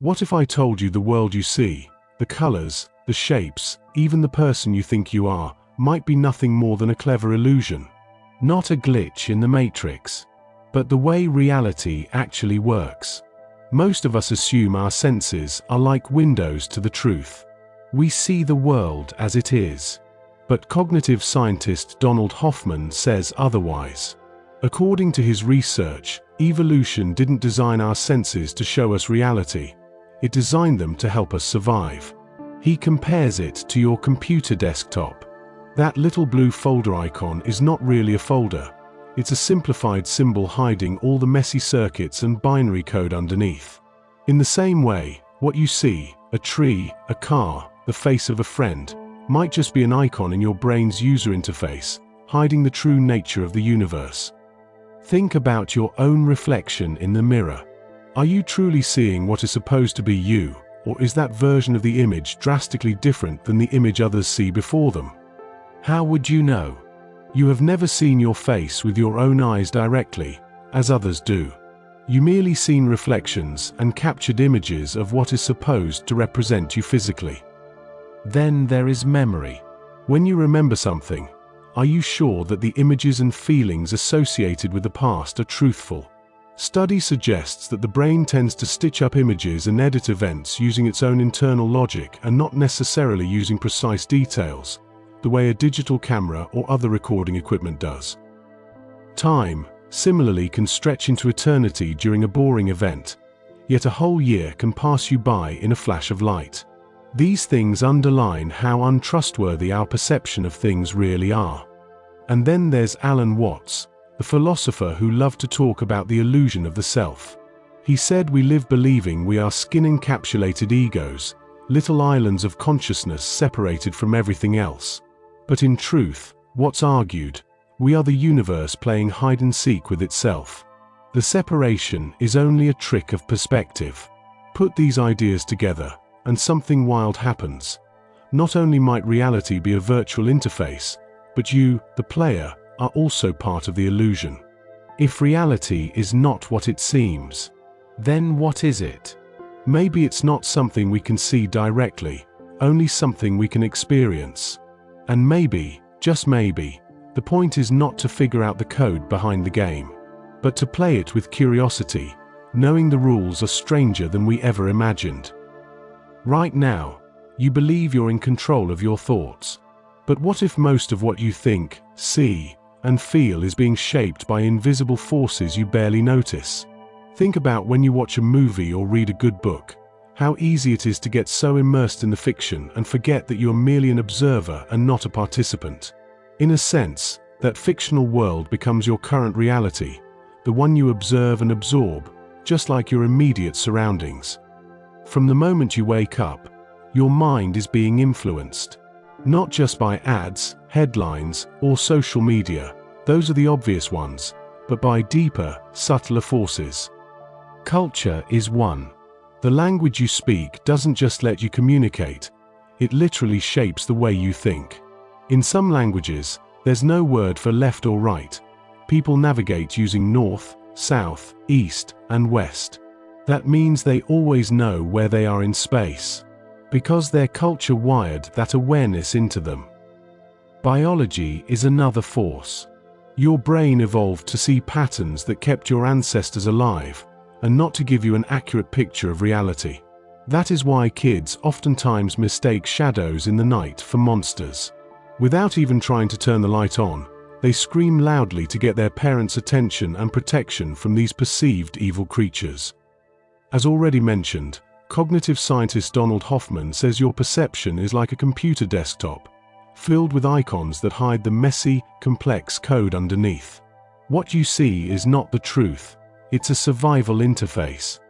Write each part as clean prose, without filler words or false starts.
What if I told you the world you see, the colors, the shapes, even the person you think you are, might be nothing more than a clever illusion? Not a glitch in the matrix, but the way reality actually works. Most of us assume our senses are like windows to the truth. We see the world as it is. But cognitive scientist Donald Hoffman says otherwise. According to his research, evolution didn't design our senses to show us reality. It designed them to help us survive. He compares it to your computer desktop. That little blue folder icon is not really a folder. It's a simplified symbol hiding all the messy circuits and binary code underneath. In the same way, what you see, a tree, a car, the face of a friend, might just be an icon in your brain's user interface, hiding the true nature of the universe. Think about your own reflection in the mirror. Are you truly seeing what is supposed to be you, or is that version of the image drastically different than the image others see before them? How would you know? You have never seen your face with your own eyes directly, as others do. You merely seen reflections and captured images of what is supposed to represent you physically. Then there is memory. When you remember something, are you sure that the images and feelings associated with the past are truthful? Study suggests that the brain tends to stitch up images and edit events using its own internal logic and not necessarily using precise details, the way a digital camera or other recording equipment does. Time, similarly, can stretch into eternity during a boring event, yet a whole year can pass you by in a flash of light. These things underline how untrustworthy our perception of things really are. And then there's Alan Watts, the philosopher who loved to talk about the illusion of the self. He said we live believing we are skin-encapsulated egos, little islands of consciousness separated from everything else. But in truth, Watts argued, we are the universe playing hide-and-seek with itself. The separation is only a trick of perspective. Put these ideas together, and something wild happens. Not only might reality be a virtual interface, but you, the player, are also part of the illusion. If reality is not what it seems, then what is it? Maybe it's not something we can see directly, only something we can experience. And maybe, just maybe, the point is not to figure out the code behind the game, but to play it with curiosity, knowing the rules are stranger than we ever imagined. Right now, you believe you're in control of your thoughts. But what if most of what you think, see, and feel is being shaped by invisible forces you barely notice? Think about when you watch a movie or read a good book, how easy it is to get so immersed in the fiction and forget that you are merely an observer and not a participant. In a sense, that fictional world becomes your current reality, the one you observe and absorb, just like your immediate surroundings. From the moment you wake up, your mind is being influenced. Not just by ads, headlines, or social media, those are the obvious ones, but by deeper, subtler forces. Culture is one. The language you speak doesn't just let you communicate, it literally shapes the way you think. In some languages, there's no word for left or right. People navigate using north, south, east, and west. That means they always know where they are in space, because their culture wired that awareness into them. Biology is another force. Your brain evolved to see patterns that kept your ancestors alive, and not to give you an accurate picture of reality. That is why kids oftentimes mistake shadows in the night for monsters. Without even trying to turn the light on, they scream loudly to get their parents' attention and protection from these perceived evil creatures. As already mentioned, cognitive scientist Donald Hoffman says your perception is like a computer desktop, filled with icons that hide the messy, complex code underneath. What you see is not the truth, it's a survival interface.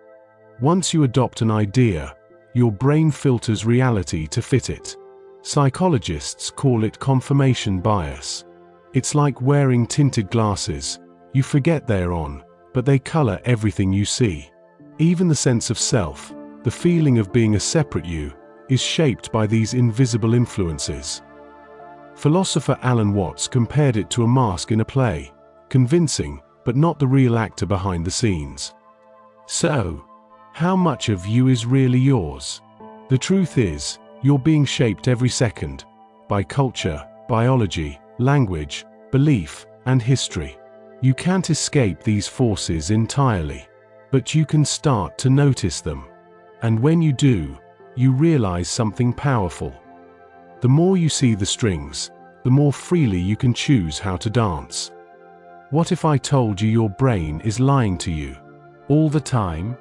Once you adopt an idea, your brain filters reality to fit it. Psychologists call it confirmation bias. It's like wearing tinted glasses. You forget they're on, but they color everything you see. Even the sense of self, the feeling of being a separate you, is shaped by these invisible influences. Philosopher Alan Watts compared it to a mask in a play, convincing, but not the real actor behind the scenes. So, How much of you is really yours? The truth is, you're being shaped every second by culture, biology, language, belief, and history. You can't escape these forces entirely, but you can start to notice them. And when you do, you realize something powerful. The more you see the strings, the more freely you can choose how to dance. What if I told you your brain is lying to you all the time?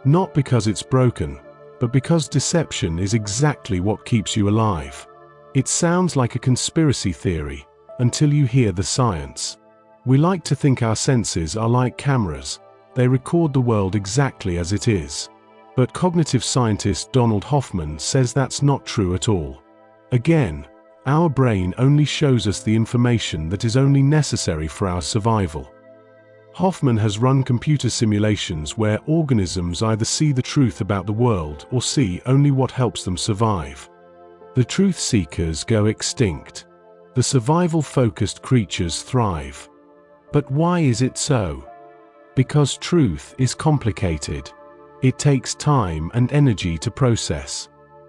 Not because it's broken, but because deception is exactly what keeps you alive. It sounds like a conspiracy theory until you hear the science. We like to think our senses are like cameras. They record the world exactly as it is. But cognitive scientist Donald Hoffman says that's not true at all. Again, our brain only shows us the information that is only necessary for our survival. Hoffman has run computer simulations where organisms either see the truth about the world or see only what helps them survive. The truth seekers go extinct. The survival-focused creatures thrive. But why is it so? Because truth is complicated. It takes time and energy to process.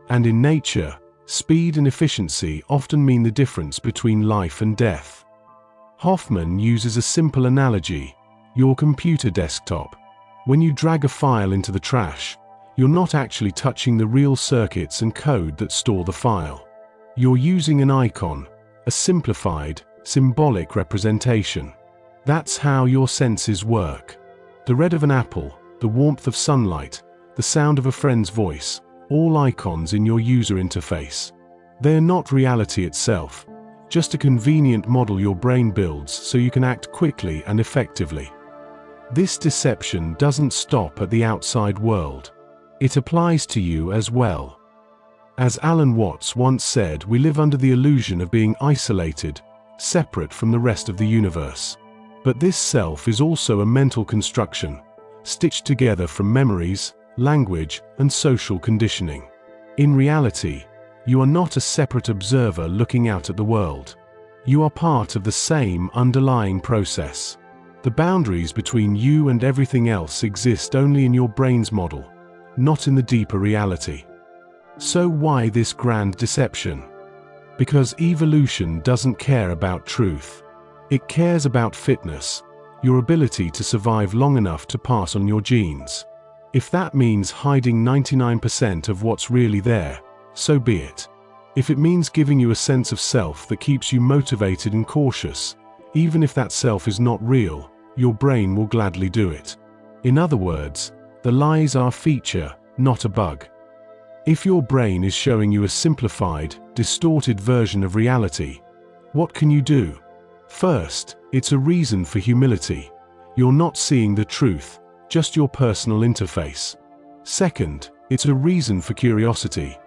And in nature, speed and efficiency often mean the difference between life and death. Hoffman uses a simple analogy: your computer desktop. When you drag a file into the trash, you're not actually touching the real circuits and code that store the file. You're using an icon, a simplified, symbolic representation. That's how your senses work. The red of an apple, the warmth of sunlight, the sound of a friend's voice, all icons in your user interface. They're not reality itself, just a convenient model your brain builds so you can act quickly and effectively. This deception doesn't stop at the outside world. It applies to you as well. As Alan Watts once said, we live under the illusion of being isolated, separate from the rest of the universe. But this self is also a mental construction, stitched together from memories, language, and social conditioning. In reality, you are not a separate observer looking out at the world. You are part of the same underlying process. The boundaries between you and everything else exist only in your brain's model, not in the deeper reality. So why this grand deception? Because evolution doesn't care about truth. It cares about fitness, your ability to survive long enough to pass on your genes. If that means hiding 99% of what's really there, so be it. If it means giving you a sense of self that keeps you motivated and cautious, even if that self is not real, your brain will gladly do it. In other words, the lies are a feature, not a bug. If your brain is showing you a simplified, distorted version of reality, what can you do? First, it's a reason for humility. You're not seeing the truth, just your personal interface. Second, it's a reason for curiosity.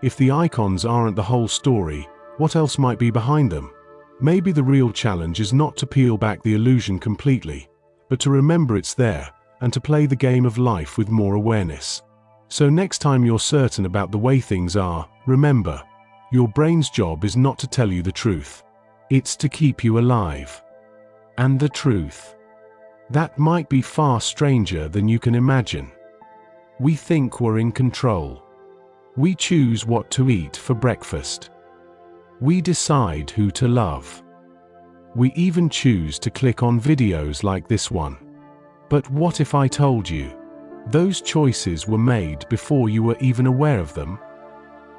If the icons aren't the whole story, what else might be behind them? Maybe the real challenge is not to peel back the illusion completely, but to remember it's there, and to play the game of life with more awareness. So next time you're certain about the way things are, remember, your brain's job is not to tell you the truth. It's to keep you alive. And the truth, that might be far stranger than you can imagine. We think we're in control. We choose what to eat for breakfast. We decide who to love. We even choose to click on videos like this one. But what if I told you those choices were made before you were even aware of them?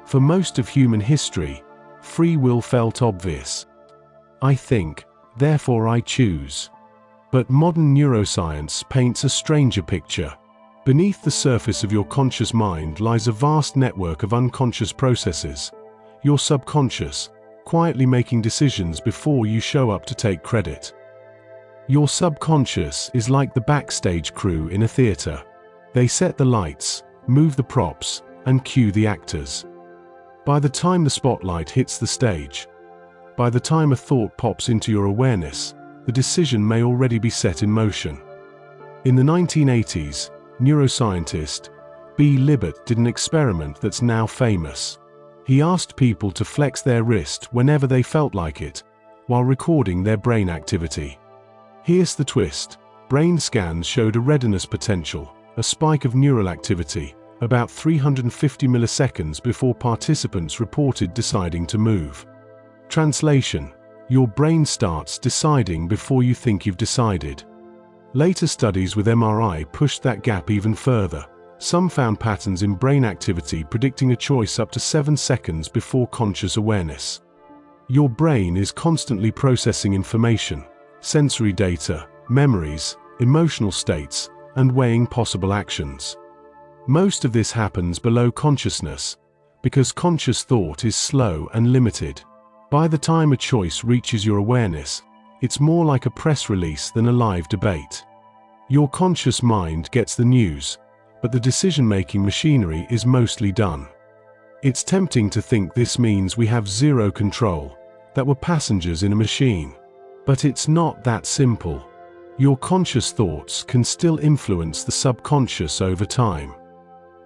For most of human history, free will felt obvious. I think, therefore I choose. But modern neuroscience paints a stranger picture. Beneath the surface of your conscious mind lies a vast network of unconscious processes, your subconscious, quietly making decisions before you show up to take credit. Your subconscious is like the backstage crew in a theater. They set the lights, move the props, and cue the actors. By the time the spotlight hits the stage, by the time a thought pops into your awareness, the decision may already be set in motion. In the 1980s, neuroscientist B. Libet did an experiment that's now famous. He asked people to flex their wrist whenever they felt like it, while recording their brain activity. Here's the twist: brain scans showed a readiness potential, a spike of neural activity, about 350 milliseconds before participants reported deciding to move. Translation: your brain starts deciding before you think you've decided. Later studies with MRI pushed that gap even further. Some found patterns in brain activity predicting a choice up to 7 seconds before conscious awareness. Your brain is constantly processing information, sensory data, memories, emotional states, and weighing possible actions. Most of this happens below consciousness, because conscious thought is slow and limited. By the time a choice reaches your awareness, it's more like a press release than a live debate. Your conscious mind gets the news, but the decision-making machinery is mostly done. It's tempting to think this means we have zero control, that we're passengers in a machine. But it's not that simple. Your conscious thoughts can still influence the subconscious over time.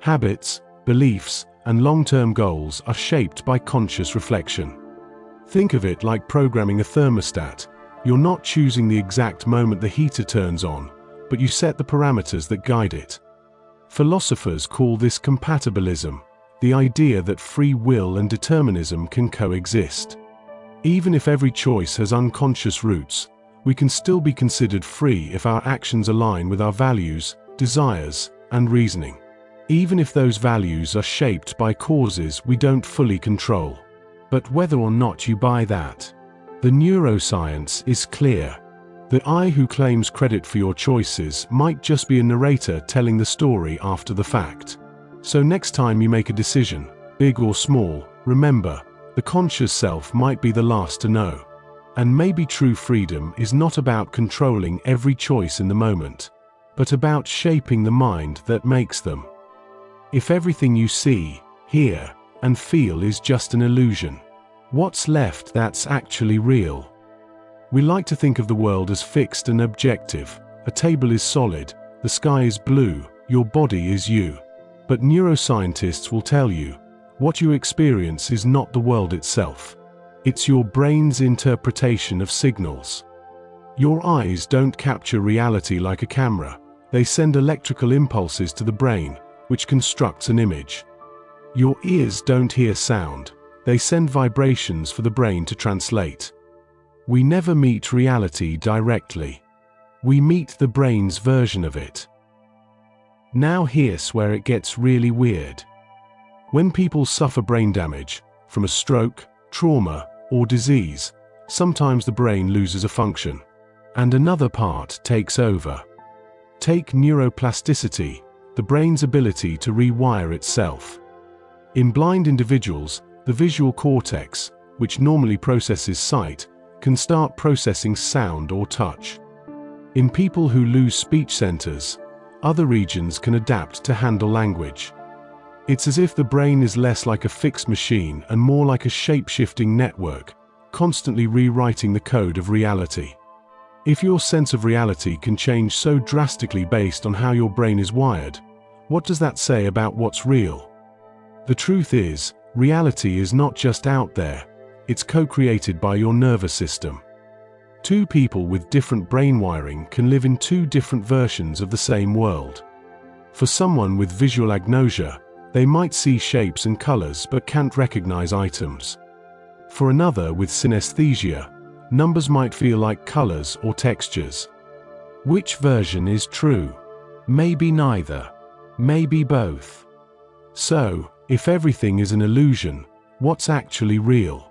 Habits, beliefs, and long-term goals are shaped by conscious reflection. Think of it like programming a thermostat. You're not choosing the exact moment the heater turns on, but you set the parameters that guide it. Philosophers call this compatibilism, the idea that free will and determinism can coexist. Even if every choice has unconscious roots, we can still be considered free if our actions align with our values, desires, and reasoning. Even if those values are shaped by causes we don't fully control. But whether or not you buy that, the neuroscience is clear. The I who claims credit for your choices might just be a narrator telling the story after the fact. So next time you make a decision, big or small, remember, the conscious self might be the last to know. And maybe true freedom is not about controlling every choice in the moment, but about shaping the mind that makes them. If everything you see, hear, and feel is just an illusion, what's left that's actually real? We like to think of the world as fixed and objective. A table is solid, the sky is blue, your body is you. But neuroscientists will tell you, what you experience is not the world itself. It's your brain's interpretation of signals. Your eyes don't capture reality like a camera. They send electrical impulses to the brain, which constructs an image. Your ears don't hear sound. They send vibrations for the brain to translate. We never meet reality directly. We meet the brain's version of it. Now here's where it gets really weird. When people suffer brain damage, from a stroke, trauma, or disease, sometimes the brain loses a function, and another part takes over. Take neuroplasticity, the brain's ability to rewire itself. In blind individuals, the visual cortex, which normally processes sight, can start processing sound or touch. In people who lose speech centers, other regions can adapt to handle language. It's as if the brain is less like a fixed machine and more like a shape-shifting network, constantly rewriting the code of reality. If your sense of reality can change so drastically based on how your brain is wired, what does that say about what's real? The truth is, reality is not just out there, it's co-created by your nervous system. Two people with different brain wiring can live in two different versions of the same world. For someone with visual agnosia, they might see shapes and colors but can't recognize items. For another with synesthesia, numbers might feel like colors or textures. Which version is true? Maybe neither. Maybe both. So, if everything is an illusion, what's actually real?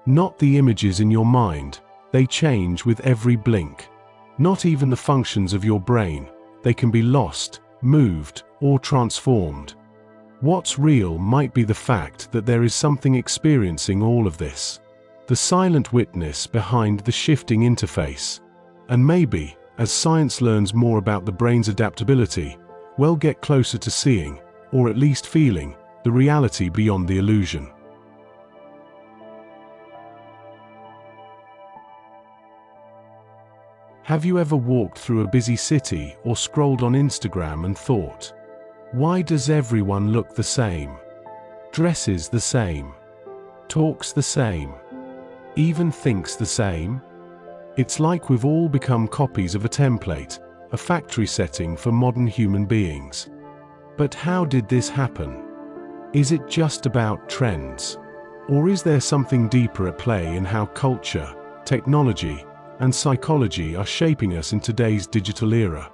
Not the images in your mind, they change with every blink. Not even the functions of your brain, they can be lost, moved, or transformed. What's real might be the fact that there is something experiencing all of this. The silent witness behind the shifting interface. And maybe, as science learns more about the brain's adaptability, we'll get closer to seeing, or at least feeling, the reality beyond the illusion. Have you ever walked through a busy city or scrolled on Instagram and thought, why does everyone look the same? Dresses the same? Talks the same? Even thinks the same? It's like we've all become copies of a template, a factory setting for modern human beings. But how did this happen? Is it just about trends? Or is there something deeper at play in how culture, technology, and psychology are shaping us in today's digital era?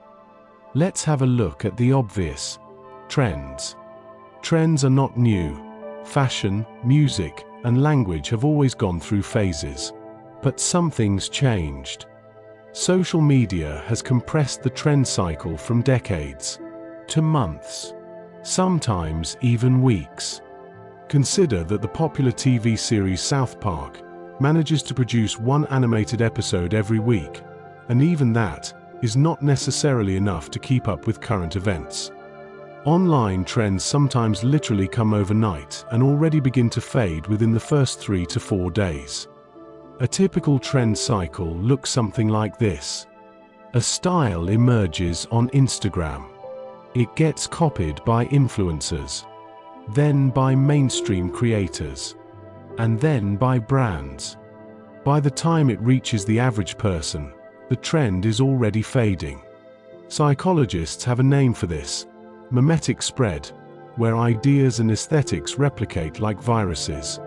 Let's have a look at the obvious. Trends. Trends are not new. Fashion, music, and language have always gone through phases. But something's changed. Social media has compressed the trend cycle from decades to months, sometimes even weeks. Consider that the popular TV series South Park manages to produce one animated episode every week, and even that is not necessarily enough to keep up with current events. Online trends sometimes literally come overnight and already begin to fade within the first 3 to 4 days. A typical trend cycle looks something like this. A style emerges on Instagram. It gets copied by influencers, then by mainstream creators, and then by brands. By the time it reaches the average person, the trend is already fading. Psychologists have a name for this: mimetic spread, where ideas and aesthetics replicate like viruses.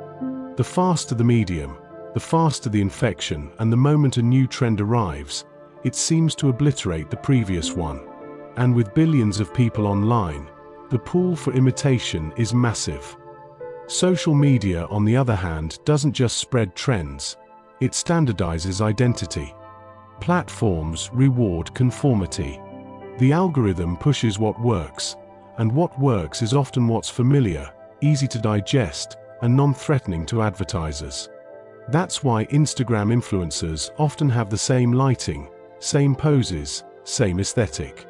The faster the medium, the faster the infection, and the moment a new trend arrives, it seems to obliterate the previous one. And with billions of people online, the pool for imitation is massive. Social media, on the other hand, doesn't just spread trends, it standardizes identity. Platforms reward conformity. The algorithm pushes what works, and what works is often what's familiar, easy to digest, and non-threatening to advertisers. That's why Instagram influencers often have the same lighting, same poses, same aesthetic.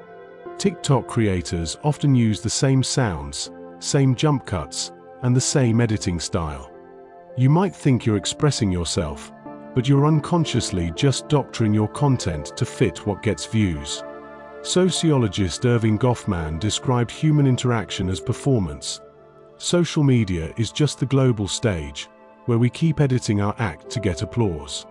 TikTok creators often use the same sounds, same jump cuts, and the same editing style. You might think you're expressing yourself, but you're unconsciously just doctoring your content to fit what gets views. Sociologist Hoffman described human interaction as performance. Social media is just the global stage, where we keep editing our act to get applause.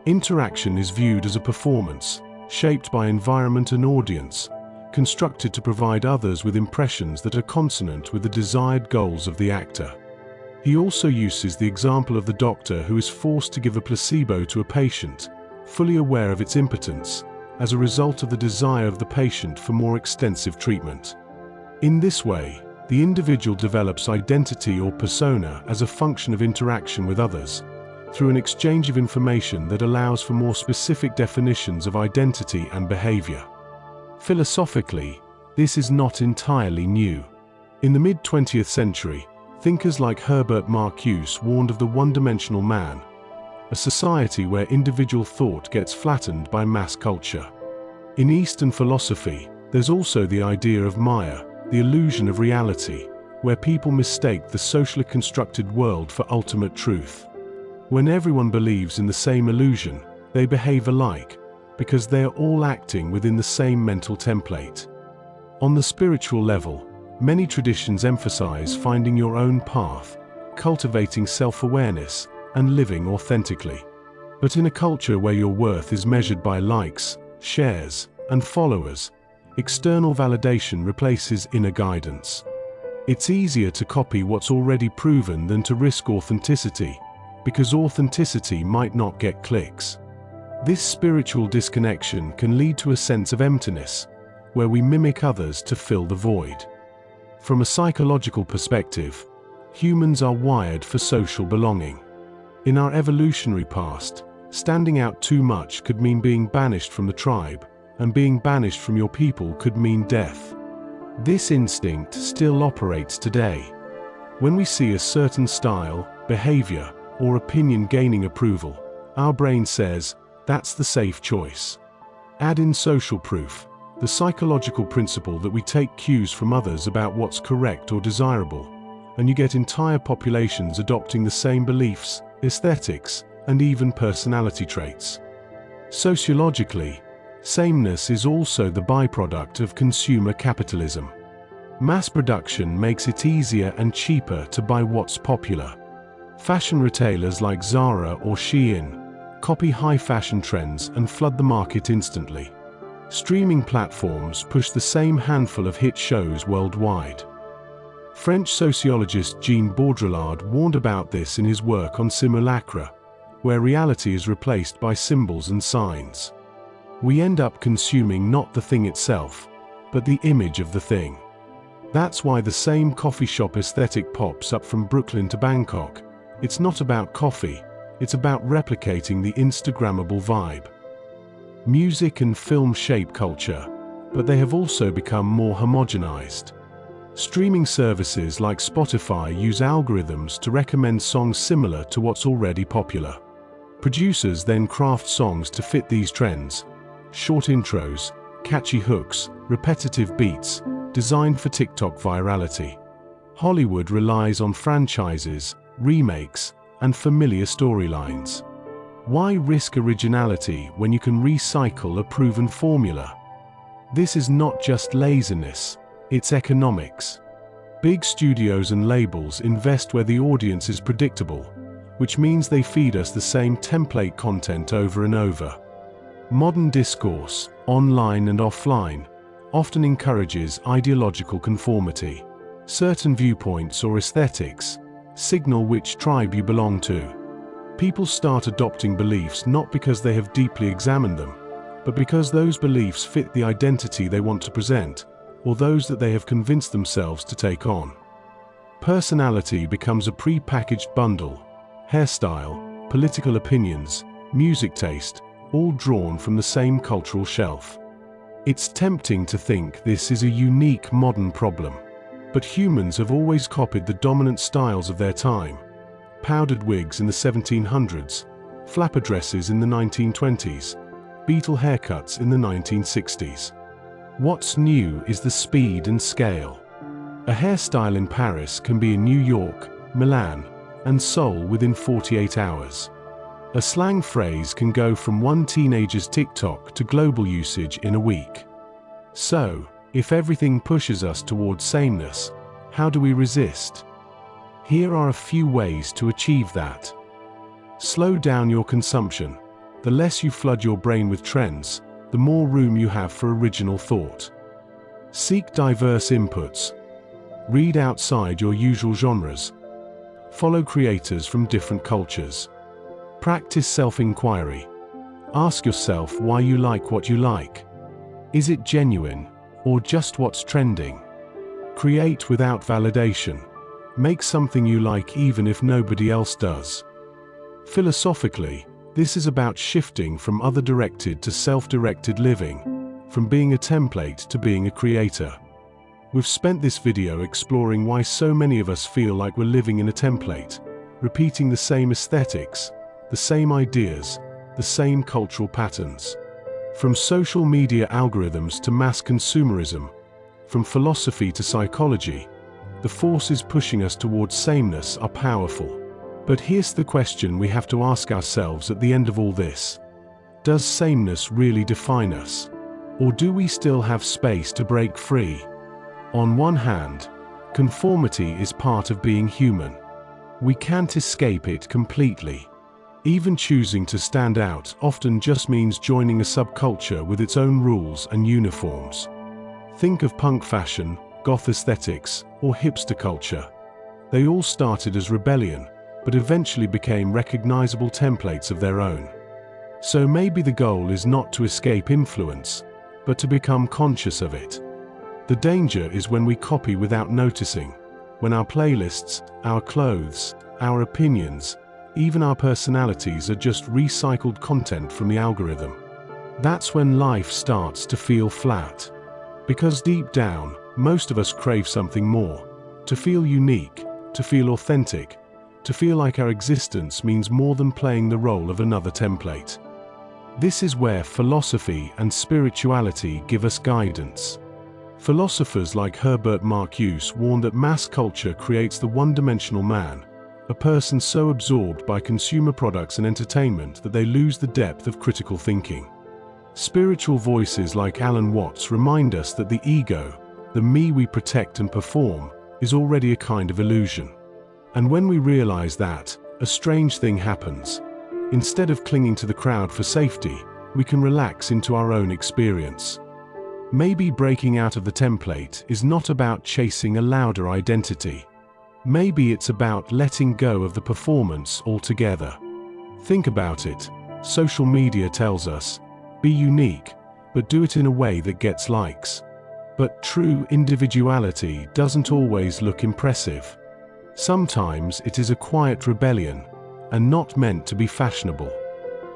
Interaction is viewed as a performance, shaped by environment and audience, constructed to provide others with impressions that are consonant with the desired goals of the actor. He also uses the example of the doctor who is forced to give a placebo to a patient, fully aware of its impotence, as a result of the desire of the patient for more extensive treatment. In this way, the individual develops identity or persona as a function of interaction with others, through an exchange of information that allows for more specific definitions of identity and behavior. Philosophically, this is not entirely new. In the mid-20th century, thinkers like Herbert Marcuse warned of the one-dimensional man, a society where individual thought gets flattened by mass culture. In Eastern philosophy, there's also the idea of Maya, the illusion of reality, where people mistake the socially constructed world for ultimate truth. When everyone believes in the same illusion, they behave alike, because they are all acting within the same mental template. On the spiritual level, many traditions emphasize finding your own path, cultivating self-awareness, and living authentically. But in a culture where your worth is measured by likes, shares, and followers, external validation replaces inner guidance. It's easier to copy what's already proven than to risk authenticity, because authenticity might not get clicks. This spiritual disconnection can lead to a sense of emptiness, where we mimic others to fill the void. From a psychological perspective, humans are wired for social belonging. In our evolutionary past, standing out too much could mean being banished from the tribe, and being banished from your people could mean death. This instinct still operates today. When we see a certain style, behavior, or opinion gaining approval, our brain says, "That's the safe choice." Add in social proof, the psychological principle that we take cues from others about what's correct or desirable, and you get entire populations adopting the same beliefs, aesthetics, and even personality traits. Sociologically, sameness is also the byproduct of consumer capitalism. Mass production makes it easier and cheaper to buy what's popular. Fashion retailers like Zara or Shein copy high fashion trends and flood the market instantly. Streaming platforms push the same handful of hit shows worldwide. French sociologist Jean Baudrillard warned about this in his work on simulacra, where reality is replaced by symbols and signs. We end up consuming not the thing itself, but the image of the thing. That's why the same coffee shop aesthetic pops up from Brooklyn to Bangkok. It's not about coffee, it's about replicating the Instagrammable vibe. Music and film shape culture, but they have also become more homogenized. Streaming services like Spotify use algorithms to recommend songs similar to what's already popular. Producers then craft songs to fit these trends. Short intros, catchy hooks, repetitive beats, designed for TikTok virality. Hollywood relies on franchises, remakes, and familiar storylines. Why risk originality when you can recycle a proven formula? This is not just laziness, it's economics. Big studios and labels invest where the audience is predictable, which means they feed us the same template content over and over. Modern discourse, online and offline, often encourages ideological conformity. Certain viewpoints or aesthetics signal which tribe you belong to. People start adopting beliefs not because they have deeply examined them, but because those beliefs fit the identity they want to present, or those that they have convinced themselves to take on. Personality becomes a pre-packaged bundle. Hairstyle, political opinions, music taste, all drawn from the same cultural shelf. It's tempting to think this is a unique modern problem, but humans have always copied the dominant styles of their time. Powdered wigs in the 1700s, flapper dresses in the 1920s, Beatle haircuts in the 1960s. What's new is the speed and scale. A hairstyle in Paris can be in New York, Milan, and Seoul within 48 hours. A slang phrase can go from one teenager's TikTok to global usage in a week. So, if everything pushes us towards sameness, how do we resist? Here are a few ways to achieve that. Slow down your consumption. The less you flood your brain with trends, the more room you have for original thought. Seek diverse inputs. Read outside your usual genres. Follow creators from different cultures. Practice self-inquiry. Ask yourself why you like what you like. Is it genuine, or just what's trending? Create without validation. Make something you like even if nobody else does. Philosophically, this is about shifting from other-directed to self-directed living, from being a template to being a creator. We've spent this video exploring why so many of us feel like we're living in a template, repeating the same aesthetics, the same ideas, the same cultural patterns. From social media algorithms to mass consumerism, from philosophy to psychology, the forces pushing us towards sameness are powerful. But here's the question we have to ask ourselves at the end of all this. Does sameness really define us? Or do we still have space to break free? On one hand, conformity is part of being human. We can't escape it completely. Even choosing to stand out often just means joining a subculture with its own rules and uniforms. Think of punk fashion, goth aesthetics, or hipster culture. They all started as rebellion, but eventually became recognizable templates of their own. So maybe the goal is not to escape influence, but to become conscious of it. The danger is when we copy without noticing, when our playlists, our clothes, our opinions, even our personalities are just recycled content from the algorithm. That's when life starts to feel flat. Because deep down, most of us crave something more. To feel unique, to feel authentic, to feel like our existence means more than playing the role of another template. This is where philosophy and spirituality give us guidance. Philosophers like Herbert Marcuse warn that mass culture creates the one-dimensional man, a person so absorbed by consumer products and entertainment that they lose the depth of critical thinking. Spiritual voices like Alan Watts remind us that the ego, the me we protect and perform, is already a kind of illusion. And when we realize that, a strange thing happens. Instead of clinging to the crowd for safety, we can relax into our own experience. Maybe breaking out of the template is not about chasing a louder identity. Maybe it's about letting go of the performance altogether. Think about it. Social media tells us, be unique, but do it in a way that gets likes. But true individuality doesn't always look impressive. Sometimes it is a quiet rebellion, and not meant to be fashionable.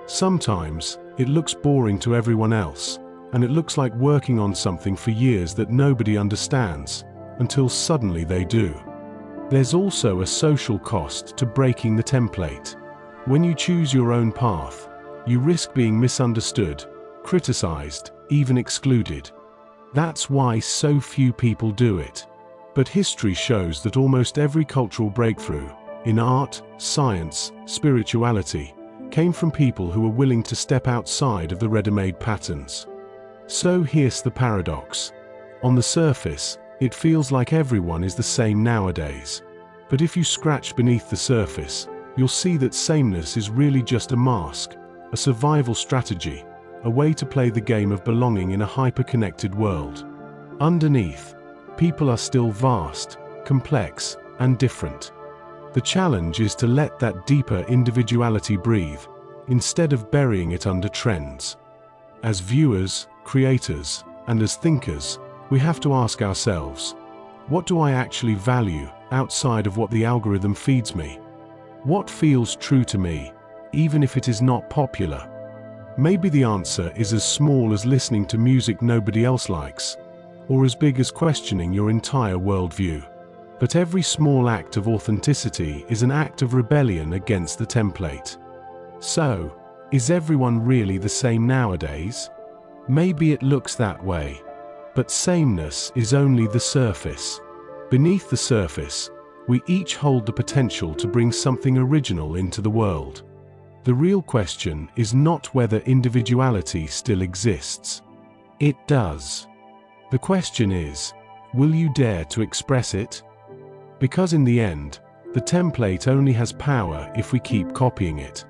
Sometimes it looks boring to everyone else, and it looks like working on something for years that nobody understands, until suddenly they do. There's also a social cost to breaking the template. When you choose your own path, you risk being misunderstood, criticized, even excluded. That's why so few people do it. But history shows that almost every cultural breakthrough, in art, science, spirituality, came from people who were willing to step outside of the ready-made patterns. So here's the paradox. On the surface, it feels like everyone is the same nowadays. But if you scratch beneath the surface, you'll see that sameness is really just a mask, a survival strategy, a way to play the game of belonging in a hyper-connected world. Underneath, people are still vast, complex, and different. The challenge is to let that deeper individuality breathe, instead of burying it under trends. As viewers, creators, and as thinkers, we have to ask ourselves, what do I actually value outside of what the algorithm feeds me? What feels true to me, even if it is not popular? Maybe the answer is as small as listening to music nobody else likes, or as big as questioning your entire worldview. But every small act of authenticity is an act of rebellion against the template. So, is everyone really the same nowadays? Maybe it looks that way. But sameness is only the surface. Beneath the surface, we each hold the potential to bring something original into the world. The real question is not whether individuality still exists. It does. The question is, will you dare to express it? Because in the end, the template only has power if we keep copying it.